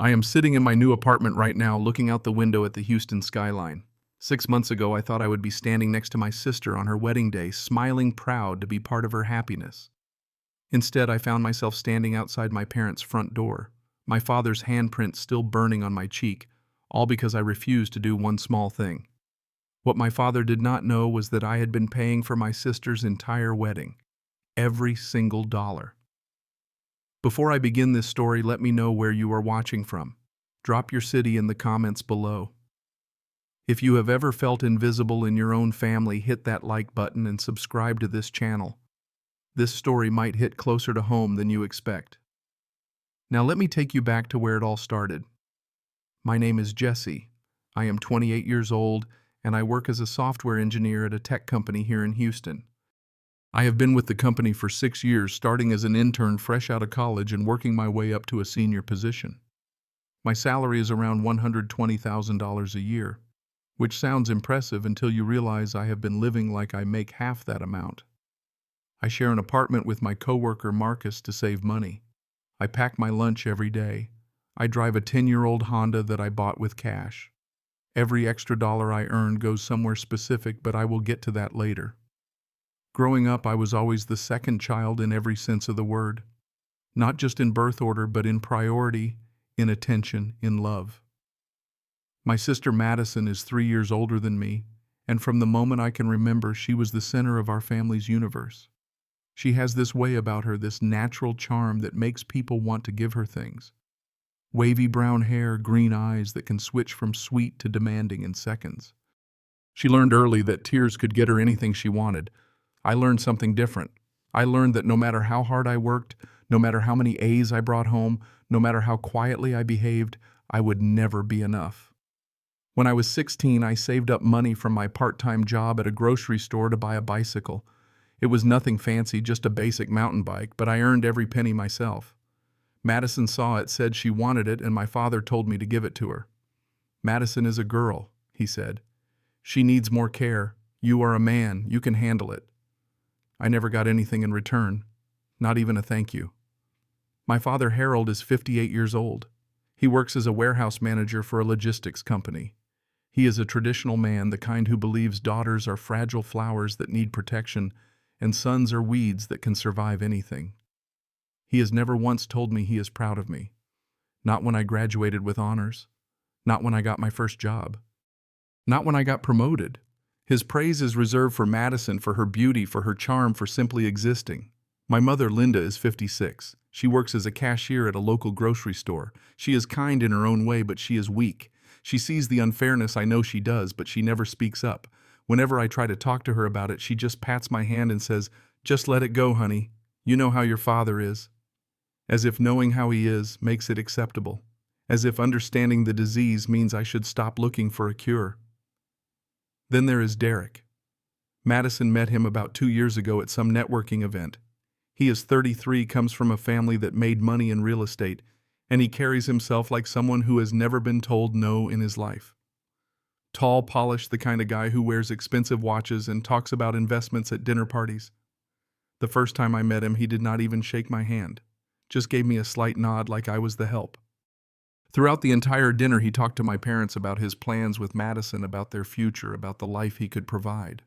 I am sitting in my new apartment right now looking out the window at the Houston skyline. 6 months ago, I thought I would be standing next to my sister on her wedding day, smiling proud to be part of her happiness. Instead, I found myself standing outside my parents' front door, my father's handprint still burning on my cheek, all because I refused to do one small thing. What my father did not know was that I had been paying for my sister's entire wedding, every single dollar. Before I begin this story, let me know where you are watching from. Drop your city in the comments below. If you have ever felt invisible in your own family, hit that like button and subscribe to this channel. This story might hit closer to home than you expect. Now let me take you back to where it all started. My name is Jesse. I am 28 years old, and I work as a software engineer at a tech company here in Houston. I have been with the company for 6 years, starting as an intern fresh out of college and working my way up to a senior position. My salary is around $120,000 a year, which sounds impressive until you realize I have been living like I make half that amount. I share an apartment with my coworker Marcus to save money. I pack my lunch every day. I drive a 10-year-old Honda that I bought with cash. Every extra dollar I earn goes somewhere specific, but I will get to that later. Growing up, I was always the second child in every sense of the word. Not just in birth order, but in priority, in attention, in love. My sister Madison is 3 years older than me, and from the moment I can remember, she was the center of our family's universe. She has this way about her, this natural charm that makes people want to give her things. Wavy brown hair, green eyes that can switch from sweet to demanding in seconds. She learned early that tears could get her anything she wanted. I learned something different. I learned that no matter how hard I worked, no matter how many A's I brought home, no matter how quietly I behaved, I would never be enough. When I was 16, I saved up money from my part-time job at a grocery store to buy a bicycle. It was nothing fancy, just a basic mountain bike, but I earned every penny myself. Madison saw it, said she wanted it, and my father told me to give it to her. "Madison is a girl," he said. "She needs more care. You are a man. You can handle it." I never got anything in return, not even a thank you. My father, Harold, is 58 years old. He works as a warehouse manager for a logistics company. He is a traditional man, the kind who believes daughters are fragile flowers that need protection, and sons are weeds that can survive anything. He has never once told me he is proud of me. Not when I graduated with honors. Not when I got my first job. Not when I got promoted. His praise is reserved for Madison, for her beauty, for her charm, for simply existing. My mother, Linda, is 56. She works as a cashier at a local grocery store. She is kind in her own way, but she is weak. She sees the unfairness, I know she does, but she never speaks up. Whenever I try to talk to her about it, she just pats my hand and says, "Just let it go, honey. You know how your father is." As if knowing how he is makes it acceptable. As if understanding the disease means I should stop looking for a cure. Then there is Derek. Madison met him about 2 years ago at some networking event. He is 33, comes from a family that made money in real estate, and he carries himself like someone who has never been told no in his life. Tall, polished, the kind of guy who wears expensive watches and talks about investments at dinner parties. The first time I met him, he did not even shake my hand, just gave me a slight nod like I was the help. Throughout the entire dinner, he talked to my parents about his plans with Madison, about their future, about the life he could provide.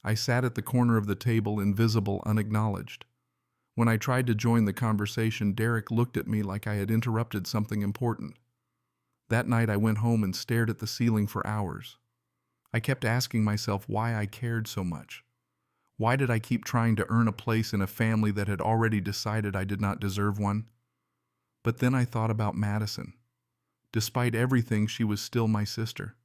I sat at the corner of the table, invisible, unacknowledged. When I tried to join the conversation, Derek looked at me like I had interrupted something important. That night, I went home and stared at the ceiling for hours. I kept asking myself why I cared so much. Why did I keep trying to earn a place in a family that had already decided I did not deserve one? But then I thought about Madison. Despite everything, she was still my sister.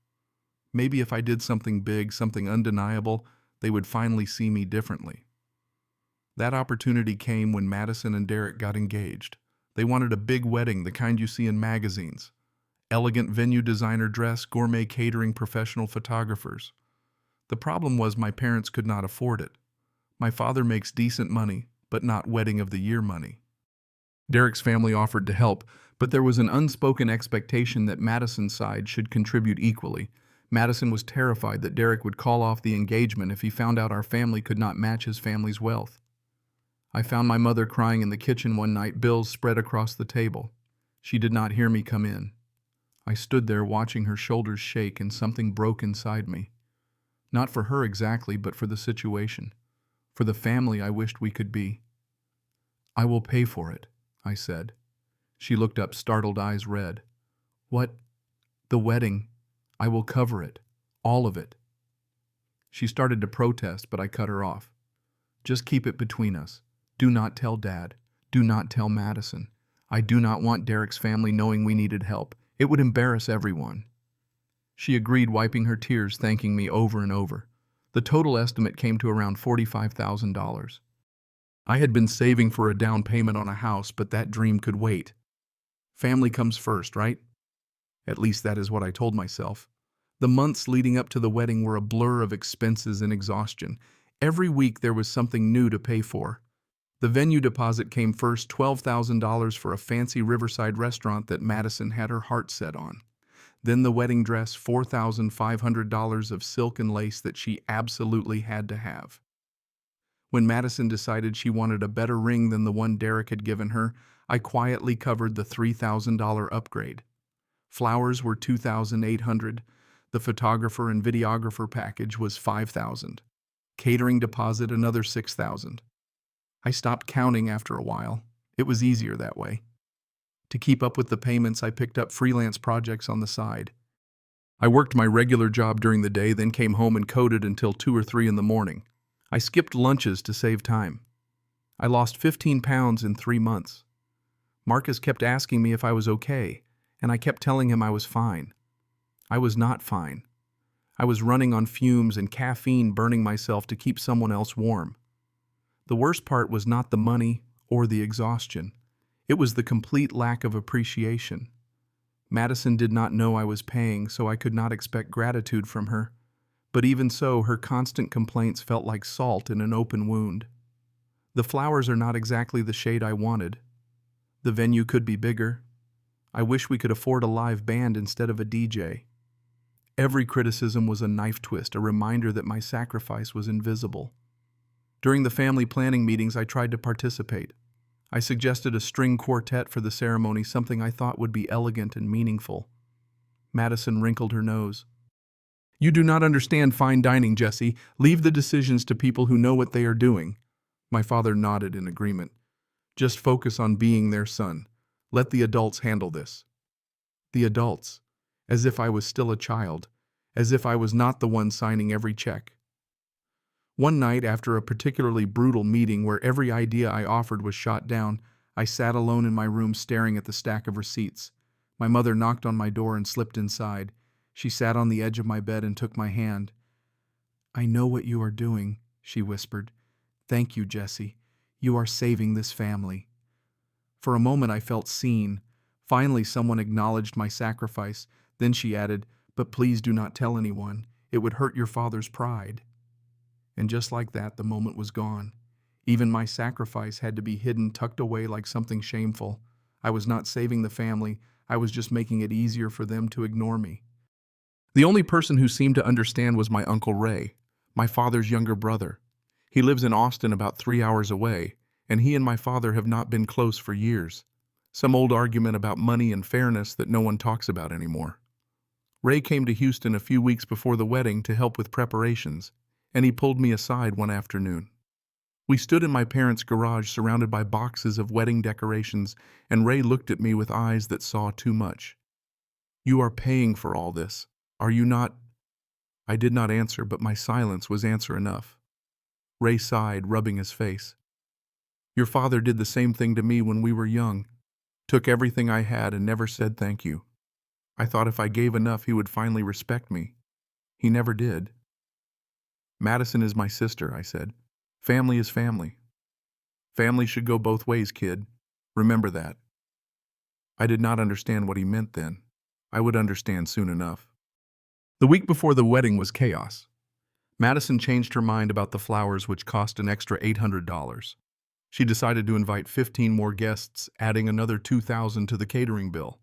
Maybe if I did something big, something undeniable, they would finally see me differently. That opportunity came when Madison and Derek got engaged. They wanted a big wedding, the kind you see in magazines. Elegant venue, designer dress, gourmet catering, professional photographers. The problem was my parents could not afford it. My father makes decent money, but not wedding of the year money. Derek's family offered to help, but there was an unspoken expectation that Madison's side should contribute equally. Madison was terrified that Derek would call off the engagement if he found out our family could not match his family's wealth. I found my mother crying in the kitchen one night, bills spread across the table. She did not hear me come in. I stood there watching her shoulders shake and something broke inside me. Not for her exactly, but for the situation. For the family I wished we could be. "I will pay for it," I said. She looked up, startled eyes red. "What?" "The wedding. I will cover it. All of it." She started to protest, but I cut her off. "Just keep it between us. Do not tell Dad. Do not tell Madison. I do not want Derek's family knowing we needed help. It would embarrass everyone." She agreed, wiping her tears, thanking me over and over. The total estimate came to around $45,000. I had been saving for a down payment on a house, but that dream could wait. Family comes first, right? At least that is what I told myself. The months leading up to the wedding were a blur of expenses and exhaustion. Every week there was something new to pay for. The venue deposit came first, $12,000 for a fancy riverside restaurant that Madison had her heart set on. Then the wedding dress, $4,500 of silk and lace that she absolutely had to have. When Madison decided she wanted a better ring than the one Derek had given her, I quietly covered the $3,000 upgrade. Flowers were $2,800. The photographer and videographer package was $5,000. Catering deposit another $6,000. I stopped counting after a while. It was easier that way. To keep up with the payments, I picked up freelance projects on the side. I worked my regular job during the day, then came home and coded until 2 or 3 in the morning. I skipped lunches to save time. I lost 15 pounds in 3 months. Marcus kept asking me if I was okay, and I kept telling him I was fine. I was not fine. I was running on fumes and caffeine, burning myself to keep someone else warm. The worst part was not the money or the exhaustion. It was the complete lack of appreciation. Madison did not know I was paying, so I could not expect gratitude from her. But even so, her constant complaints felt like salt in an open wound. The flowers are not exactly the shade I wanted. The venue could be bigger. I wish we could afford a live band instead of a DJ. Every criticism was a knife twist, a reminder that my sacrifice was invisible. During the family planning meetings, I tried to participate. I suggested a string quartet for the ceremony, something I thought would be elegant and meaningful. Madison wrinkled her nose. "You do not understand fine dining, Jesse. Leave the decisions to people who know what they are doing." My father nodded in agreement. "Just focus on being their son. Let the adults handle this." The adults. As if I was still a child. As if I was not the one signing every check. One night, after a particularly brutal meeting where every idea I offered was shot down, I sat alone in my room staring at the stack of receipts. My mother knocked on my door and slipped inside. She sat on the edge of my bed and took my hand. "I know what you are doing," she whispered. "Thank you, Jesse. You are saving this family." For a moment I felt seen. Finally someone acknowledged my sacrifice. Then she added, "But please do not tell anyone. It would hurt your father's pride." And just like that, the moment was gone. Even my sacrifice had to be hidden, tucked away like something shameful. I was not saving the family. I was just making it easier for them to ignore me. The only person who seemed to understand was my Uncle Ray, my father's younger brother. He lives in Austin, about 3 hours away, and he and my father have not been close for years. Some old argument about money and fairness that no one talks about anymore. Ray came to Houston a few weeks before the wedding to help with preparations, and he pulled me aside one afternoon. We stood in my parents' garage surrounded by boxes of wedding decorations, and Ray looked at me with eyes that saw too much. "You are paying for all this, are you not?" I did not answer, but my silence was answer enough. Ray sighed, rubbing his face. "Your father did the same thing to me when we were young. Took everything I had and never said thank you. I thought if I gave enough he would finally respect me. He never did." "Madison is my sister," I said. "Family is family. Family should go both ways, kid. Remember that." I did not understand what he meant then. I would understand soon enough. The week before the wedding was chaos. Madison changed her mind about the flowers, which cost an extra $800. She decided to invite 15 more guests, adding another $2,000 to the catering bill.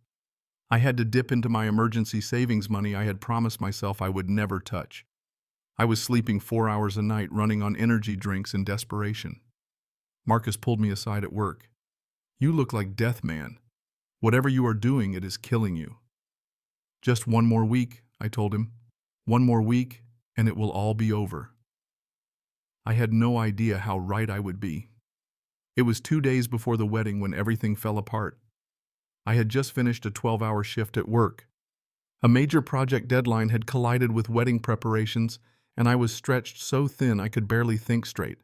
I had to dip into my emergency savings money I had promised myself I would never touch. I was sleeping 4 hours a night, running on energy drinks in desperation. Marcus pulled me aside at work. "You look like Death Man." Whatever you are doing, it is killing you. Just one more week, I told him. One more week, and it will all be over. I had no idea how right I would be. It was 2 days before the wedding when everything fell apart. I had just finished a 12-hour shift at work. A major project deadline had collided with wedding preparations, and I was stretched so thin I could barely think straight.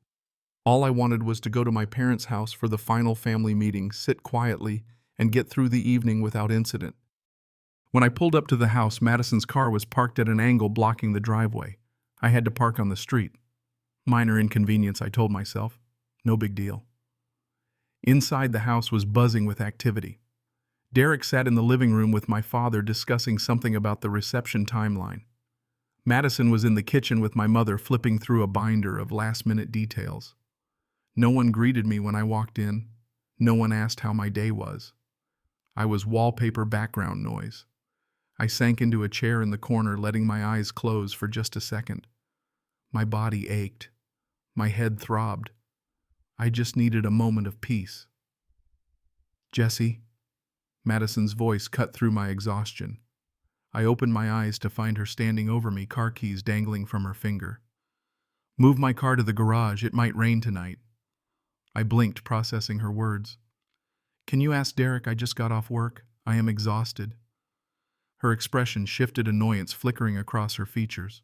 All I wanted was to go to my parents' house for the final family meeting, sit quietly, and get through the evening without incident. When I pulled up to the house, Madison's car was parked at an angle blocking the driveway. I had to park on the street. Minor inconvenience, I told myself. No big deal. Inside, the house was buzzing with activity. Derek sat in the living room with my father discussing something about the reception timeline. Madison was in the kitchen with my mother flipping through a binder of last-minute details. No one greeted me when I walked in. No one asked how my day was. I was wallpaper background noise. I sank into a chair in the corner, letting my eyes close for just a second. My body ached. My head throbbed. I just needed a moment of peace. "Jesse?" Madison's voice cut through my exhaustion. I opened my eyes to find her standing over me, car keys dangling from her finger. "Move my car to the garage. It might rain tonight." I blinked, processing her words. "Can you ask Derek? I just got off work. I am exhausted." Her expression shifted, annoyance flickering across her features.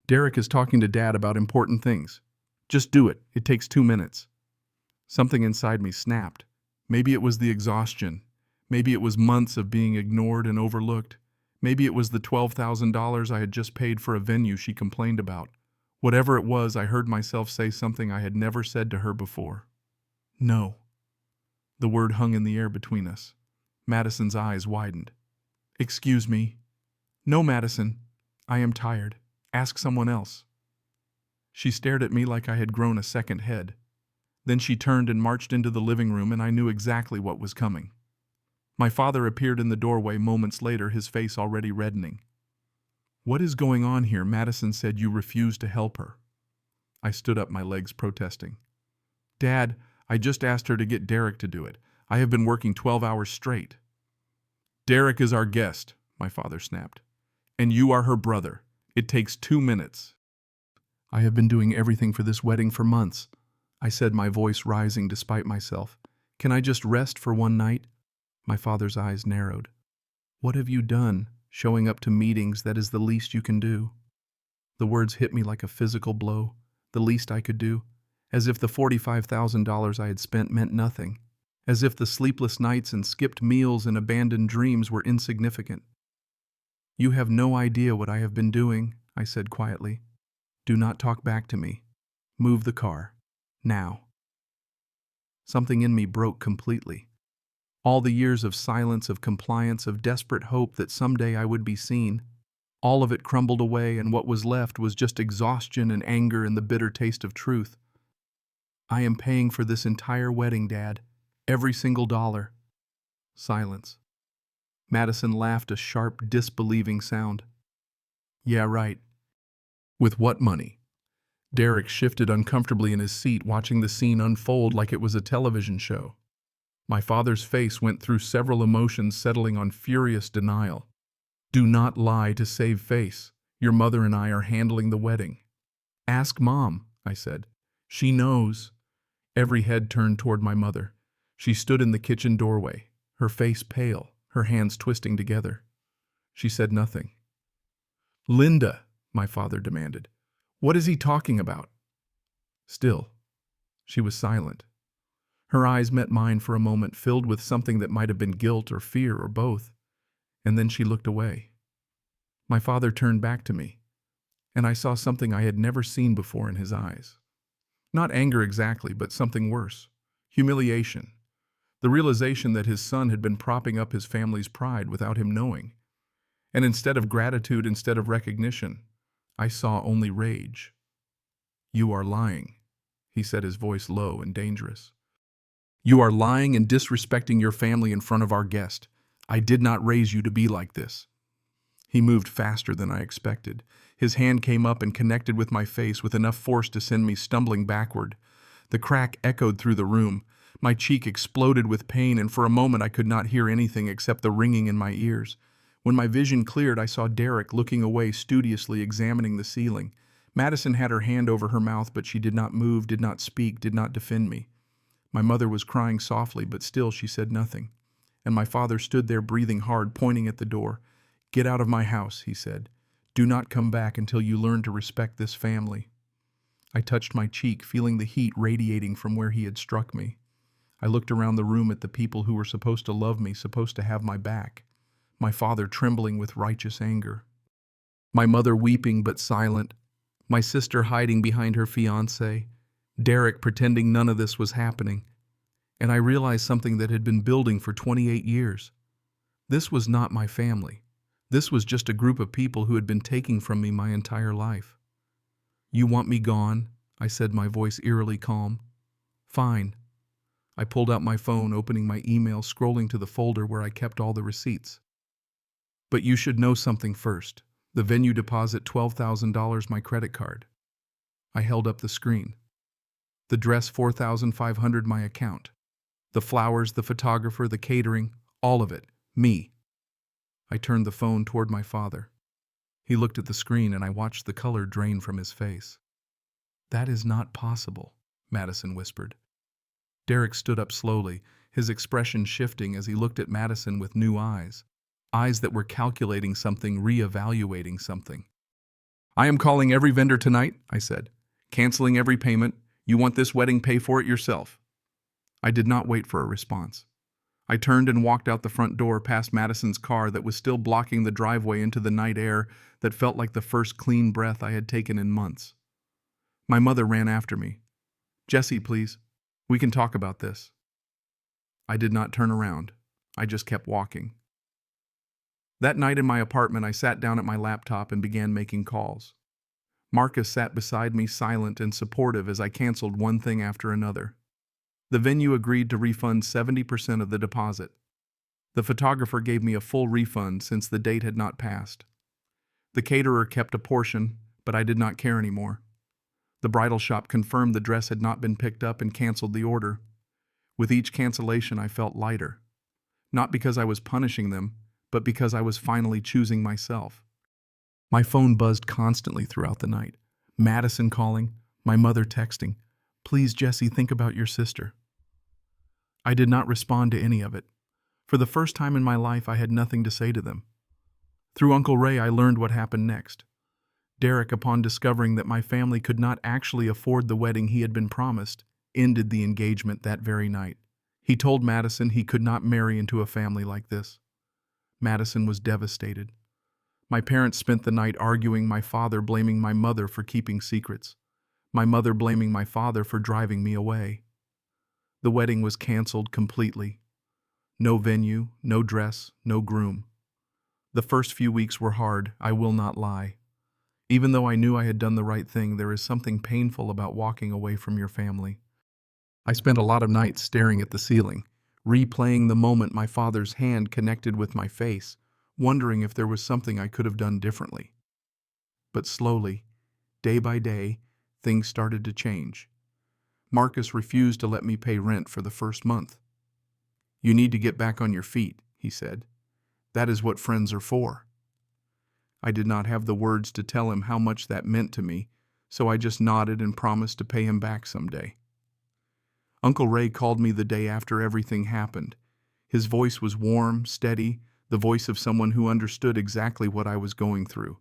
"Derek is talking to Dad about important things. Just do it. It takes 2 minutes." Something inside me snapped. Maybe it was the exhaustion. Maybe it was months of being ignored and overlooked. Maybe it was the $12,000 I had just paid for a venue she complained about. Whatever it was, I heard myself say something I had never said to her before. "No." The word hung in the air between us. Madison's eyes widened. "Excuse me." "No, Madison. I am tired. Ask someone else." She stared at me like I had grown a second head. Then she turned and marched into the living room, and I knew exactly what was coming. My father appeared in the doorway moments later, his face already reddening. "What is going on here?" Madison said. "You refuse to help her." I stood up, my legs protesting. "Dad, I just asked her to get Derek to do it. I have been working 12 hours straight." "Derek is our guest," my father snapped. "And you are her brother. It takes 2 minutes." "I have been doing everything for this wedding for months," I said, my voice rising despite myself. "Can I just rest for one night?" My father's eyes narrowed. "What have you done? Showing up to meetings, that is the least you can do." The words hit me like a physical blow. The least I could do. As if the $45,000 I had spent meant nothing. As if the sleepless nights and skipped meals and abandoned dreams were insignificant. "You have no idea what I have been doing," I said quietly. "Do not talk back to me. Move the car. Now." Something in me broke completely. All the years of silence, of compliance, of desperate hope that someday I would be seen, all of it crumbled away, and what was left was just exhaustion and anger and the bitter taste of truth. "I am paying for this entire wedding, Dad. Every single dollar." Silence. Madison laughed, a sharp, disbelieving sound. "Yeah, right. With what money?" Derek shifted uncomfortably in his seat, watching the scene unfold like it was a television show. My father's face went through several emotions, settling on furious denial. "Do not lie to save face. Your mother and I are handling the wedding." "Ask Mom," I said. "She knows." Every head turned toward my mother. She stood in the kitchen doorway, her face pale, her hands twisting together. She said nothing. "Linda," my father demanded, "what is he talking about?" Still, she was silent. Her eyes met mine for a moment, filled with something that might have been guilt or fear or both, and then she looked away. My father turned back to me, and I saw something I had never seen before in his eyes. Not anger exactly, but something worse. Humiliation. The realization that his son had been propping up his family's pride without him knowing. And instead of gratitude, instead of recognition, I saw only rage. "You are lying," he said, his voice low and dangerous. "You are lying and disrespecting your family in front of our guest. I did not raise you to be like this." He moved faster than I expected. His hand came up and connected with my face with enough force to send me stumbling backward. The crack echoed through the room. My cheek exploded with pain, and for a moment I could not hear anything except the ringing in my ears. When my vision cleared, I saw Derek looking away, studiously examining the ceiling. Madison had her hand over her mouth, but she did not move, did not speak, did not defend me. My mother was crying softly, but still she said nothing. And my father stood there breathing hard, pointing at the door. "Get out of my house," he said. "Do not come back until you learn to respect this family." I touched my cheek, feeling the heat radiating from where he had struck me. I looked around the room at the people who were supposed to love me, supposed to have my back. My father trembling with righteous anger. My mother weeping but silent. My sister hiding behind her fiancé. Derek pretending none of this was happening. And I realized something that had been building for 28 years. This was not my family. This was just a group of people who had been taking from me my entire life. "You want me gone?" I said, my voice eerily calm. "Fine." I pulled out my phone, opening my email, scrolling to the folder where I kept all the receipts. "But you should know something first. The venue deposit $12,000 my credit card." I held up the screen. "The dress $4,500 my account. The flowers, the photographer, the catering, all of it. Me." I turned the phone toward my father. He looked at the screen, and I watched the color drain from his face. "That is not possible," Madison whispered. Derek stood up slowly, his expression shifting as he looked at Madison with new eyes. Eyes that were calculating something, reevaluating something. "I am calling every vendor tonight," I said. "Canceling every payment. You want this wedding, pay for it yourself." I did not wait for a response. I turned and walked out the front door, past Madison's car that was still blocking the driveway, into the night air that felt like the first clean breath I had taken in months. My mother ran after me. "Jesse, please. We can talk about this." I did not turn around. I just kept walking. That night in my apartment, I sat down at my laptop and began making calls. Marcus sat beside me, silent and supportive, as I canceled one thing after another. The venue agreed to refund 70% of the deposit. The photographer gave me a full refund since the date had not passed. The caterer kept a portion, but I did not care anymore. The bridal shop confirmed the dress had not been picked up and canceled the order. With each cancellation, I felt lighter. Not because I was punishing them, but because I was finally choosing myself. My phone buzzed constantly throughout the night. Madison calling, my mother texting, "Please, Jesse, think about your sister." I did not respond to any of it. For the first time in my life, I had nothing to say to them. Through Uncle Ray, I learned what happened next. Derek, upon discovering that my family could not actually afford the wedding he had been promised, ended the engagement that very night. He told Madison he could not marry into a family like this. Madison was devastated. My parents spent the night arguing, my father blaming my mother for keeping secrets, my mother blaming my father for driving me away. The wedding was canceled completely. No venue, no dress, no groom. The first few weeks were hard, I will not lie. Even though I knew I had done the right thing, there is something painful about walking away from your family. I spent a lot of nights staring at the ceiling, replaying the moment my father's hand connected with my face, wondering if there was something I could have done differently. But slowly, day by day, things started to change. Marcus refused to let me pay rent for the first month. "You need to get back on your feet," he said. "That is what friends are for." I did not have the words to tell him how much that meant to me, so I just nodded and promised to pay him back someday. Uncle Ray called me the day after everything happened. His voice was warm, steady, the voice of someone who understood exactly what I was going through.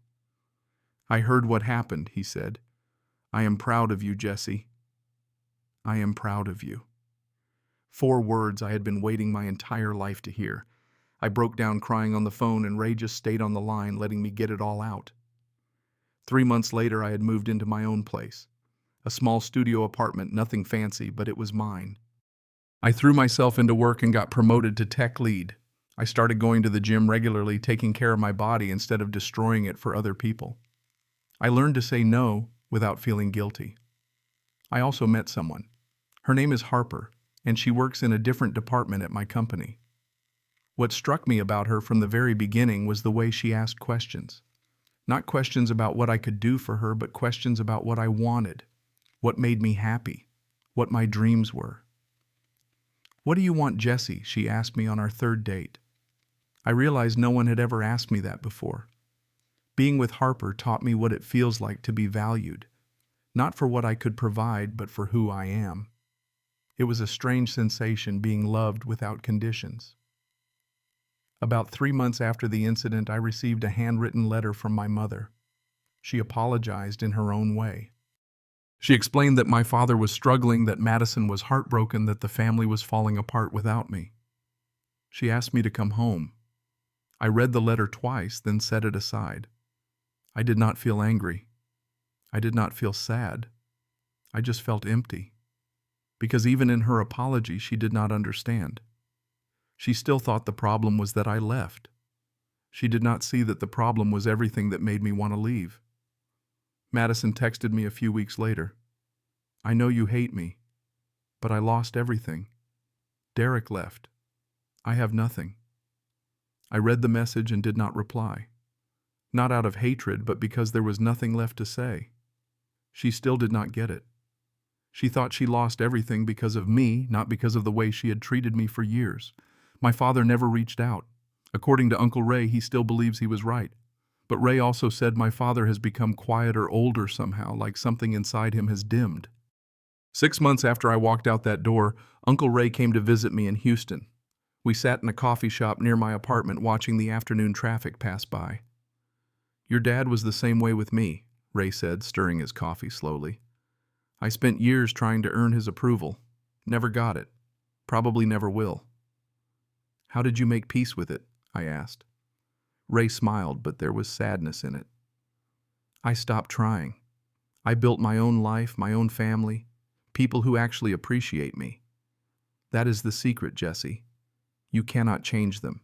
"I heard what happened," he said. "I am proud of you, Jesse. I am proud of you." 4 words I had been waiting my entire life to hear. I broke down crying on the phone, and Ray just stayed on the line, letting me get it all out. 3 months later, I had moved into my own place. A small studio apartment, nothing fancy, but it was mine. I threw myself into work and got promoted to tech lead. I started going to the gym regularly, taking care of my body instead of destroying it for other people. I learned to say no without feeling guilty. I also met someone. Her name is Harper, and she works in a different department at my company. What struck me about her from the very beginning was the way she asked questions. Not questions about what I could do for her, but questions about what I wanted, what made me happy, what my dreams were. "What do you want, Jesse?" she asked me on our third date. I realized no one had ever asked me that before. Being with Harper taught me what it feels like to be valued, not for what I could provide, but for who I am. It was a strange sensation being loved without conditions. About 3 months after the incident, I received a handwritten letter from my mother. She apologized in her own way. She explained that my father was struggling, that Madison was heartbroken, that the family was falling apart without me. She asked me to come home. I read the letter twice, then set it aside. I did not feel angry. I did not feel sad. I just felt empty. Because even in her apology, she did not understand. She still thought the problem was that I left. She did not see that the problem was everything that made me want to leave. Madison texted me a few weeks later. "I know you hate me, but I lost everything. Derek left. I have nothing." I read the message and did not reply. Not out of hatred, but because there was nothing left to say. She still did not get it. She thought she lost everything because of me, not because of the way she had treated me for years. My father never reached out. According to Uncle Ray, he still believes he was right. But Ray also said my father has become quieter, older somehow, like something inside him has dimmed. 6 months after I walked out that door, Uncle Ray came to visit me in Houston. We sat in a coffee shop near my apartment watching the afternoon traffic pass by. "Your dad was the same way with me," Ray said, stirring his coffee slowly. "I spent years trying to earn his approval. Never got it. Probably never will." "How did you make peace with it?" I asked. Ray smiled, but there was sadness in it. "I stopped trying. I built my own life, my own family, people who actually appreciate me. That is the secret, Jesse. You cannot change them.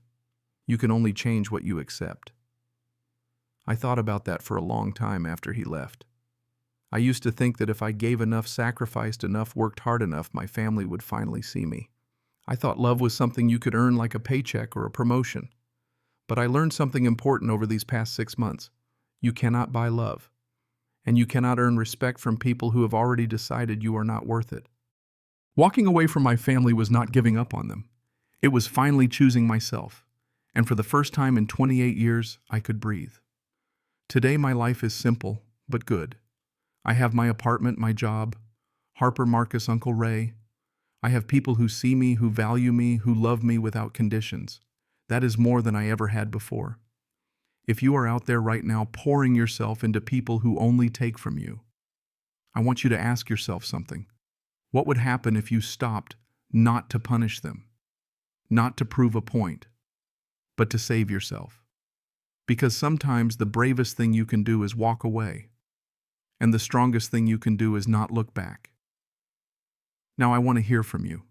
You can only change what you accept." I thought about that for a long time after he left. I used to think that if I gave enough, sacrificed enough, worked hard enough, my family would finally see me. I thought love was something you could earn like a paycheck or a promotion. But I learned something important over these past 6 months. You cannot buy love. And you cannot earn respect from people who have already decided you are not worth it. Walking away from my family was not giving up on them. It was finally choosing myself. And for the first time in 28 years, I could breathe. Today my life is simple, but good. I have my apartment, my job, Harper, Marcus, Uncle Ray. I have people who see me, who value me, who love me without conditions. That is more than I ever had before. If you are out there right now pouring yourself into people who only take from you, I want you to ask yourself something. What would happen if you stopped not to punish them, not to prove a point, but to save yourself? Because sometimes the bravest thing you can do is walk away, and the strongest thing you can do is not look back. Now I want to hear from you.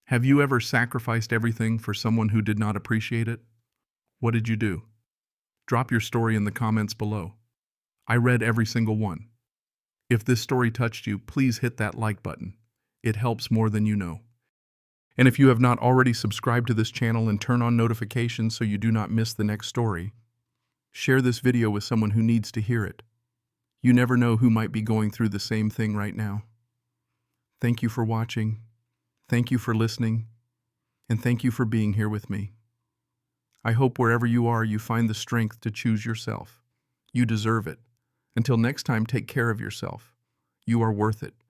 Have you ever sacrificed everything for someone who did not appreciate it? What did you do? Drop your story in the comments below. I read every single one. If this story touched you, please hit that like button. It helps more than you know. And if you have not already subscribed to this channel and turn on notifications so you do not miss the next story, share this video with someone who needs to hear it. You never know who might be going through the same thing right now. Thank you for watching. Thank you for listening. And thank you for being here with me. I hope wherever you are, you find the strength to choose yourself. You deserve it. Until next time, take care of yourself. You are worth it.